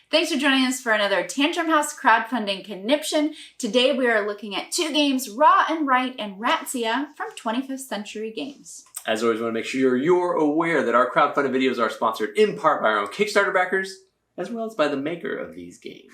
Thanks for joining us for another Tantrum House crowdfunding conniption. Today we are looking at two games, Write and Raztia from 25th Century Games. As always, we want to make sure you're aware that our crowdfunded videos are sponsored in part by our own Kickstarter backers, as well as by the maker of these games.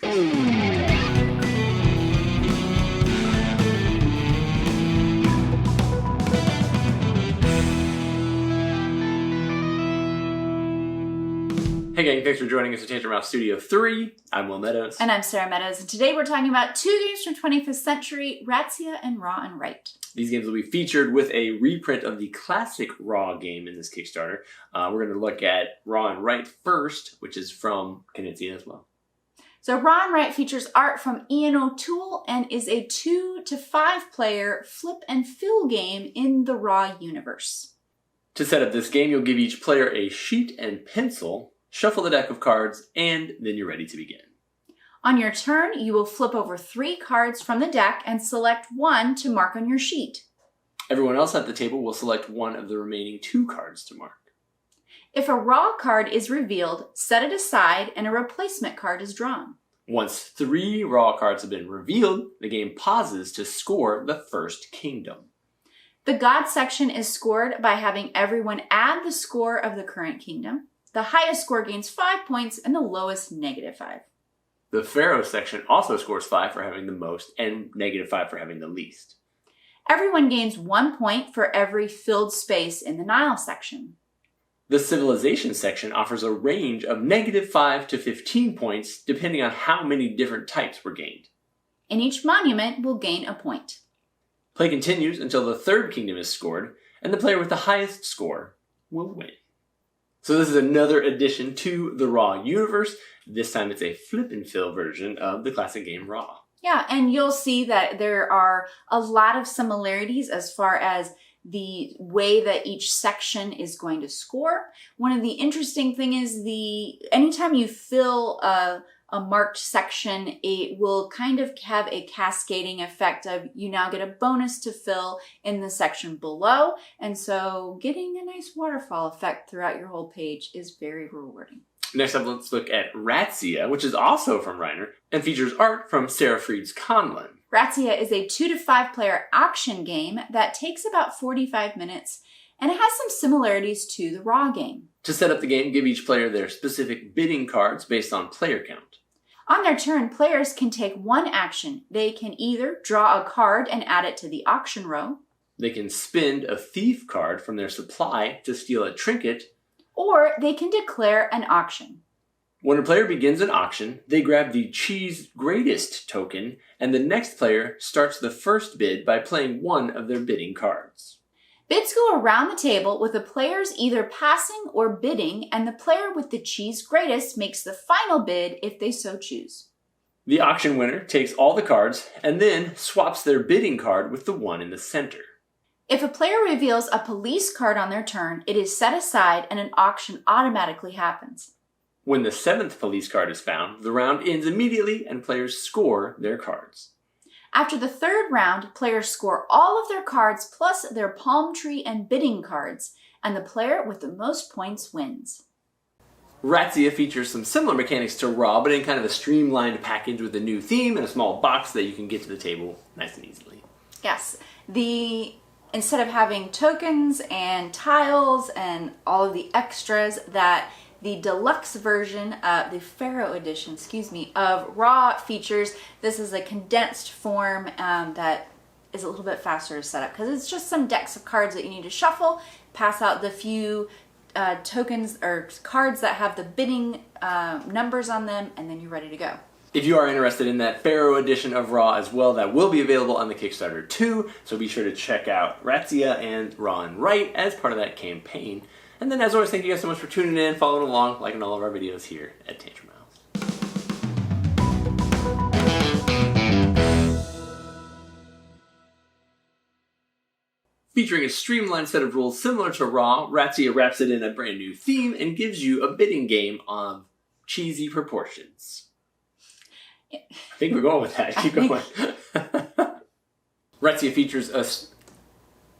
Hey gang, thanks for joining us at Tantrum House Studio 3. I'm Will Meadows. And I'm Sara Meadows. And today we're talking about two games from 25th Century, Ratzia and Write. These games will be featured with a reprint of the classic Raw game in this Kickstarter. We're going to look at Write first, which is from Knizia as well. So Write features art from Ian O'Toole and is a 2 to 5 player flip and fill game in the Raw universe. To set up this game, you'll give each player a sheet and pencil, shuffle the deck of cards, and then you're ready to begin. On your turn, you will flip over 3 cards from the deck and select one to mark on your sheet. Everyone else at the table will select one of the remaining 2 cards to mark. If a Raw card is revealed, set it aside and a replacement card is drawn. Once 3 Raw cards have been revealed, the game pauses to score the first kingdom. The God section is scored by having everyone add the score of the current kingdom. The highest score gains 5 points and the lowest -5. The Pharaoh section also scores 5 for having the most and -5 for having the least. Everyone gains 1 point for every filled space in the Nile section. The Civilization section offers a range of -5 to 15 points depending on how many different types were gained. And each monument will gain a point. Play continues until the 3rd kingdom is scored, and the player with the highest score will win. So this is another addition to the Raw universe. This time it's a flip and fill version of the classic game Raw. Yeah, and you'll see that there are a lot of similarities as far as the way that each section is going to score. One of the interesting thing is anytime you fill a marked section, it will kind of have a cascading effect of you now get a bonus to fill in the section below. And so getting a nice waterfall effect throughout your whole page is very rewarding. Next up, let's look at Ratzia, which is also from Reiner and features art from Sara Fried's Conlon. Ratzia is a 2 to 5 player auction game that takes about 45 minutes, and it has some similarities to the Raw game. To set up the game, give each player their specific bidding cards based on player count. On their turn, players can take one action. They can either draw a card and add it to the auction row. They can spend a thief card from their supply to steal a trinket. Or they can declare an auction. When a player begins an auction, they grab the Cheese Greatest token, and the next player starts the first bid by playing one of their bidding cards. Bids go around the table with the players either passing or bidding, and the player with the Cheese Greatest makes the final bid if they so choose. The auction winner takes all the cards and then swaps their bidding card with the one in the center. If a player reveals a police card on their turn, it is set aside and an auction automatically happens. When the 7th police card is found, the round ends immediately and players score their cards. After the 3rd round, players score all of their cards plus their palm tree and bidding cards, and the player with the most points wins. Ratzia features some similar mechanics to Raw, but in kind of a streamlined package with a new theme and a small box that you can get to the table nice and easily. Yes, instead of having tokens and tiles and all of the extras that the deluxe version, the Pharaoh edition, of Raw features, this is a condensed form that is a little bit faster to set up because it's just some decks of cards that you need to shuffle, pass out the few tokens or cards that have the bidding numbers on them, and then you're ready to go. If you are interested in that Pharaoh edition of Raw as well, that will be available on the Kickstarter too, so be sure to check out Ratzia and Write as part of that campaign. And then, as always, thank you guys so much for tuning in, following along, liking all of our videos here at Tantrum House. Featuring a streamlined set of rules similar to Raw, Ratzia wraps it in a brand new theme and gives you a bidding game of cheesy proportions. I think we're going with that. Keep going. Ratzia features a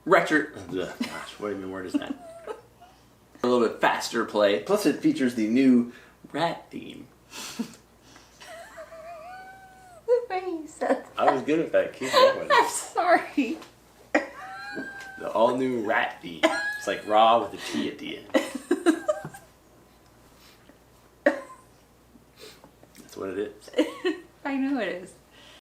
what even word is that? A little bit faster play. Plus it features the new rat theme. good with that. Keep going. I'm sorry. The all new rat D. It's like raw with a T at the end. That's what it is. I know it is.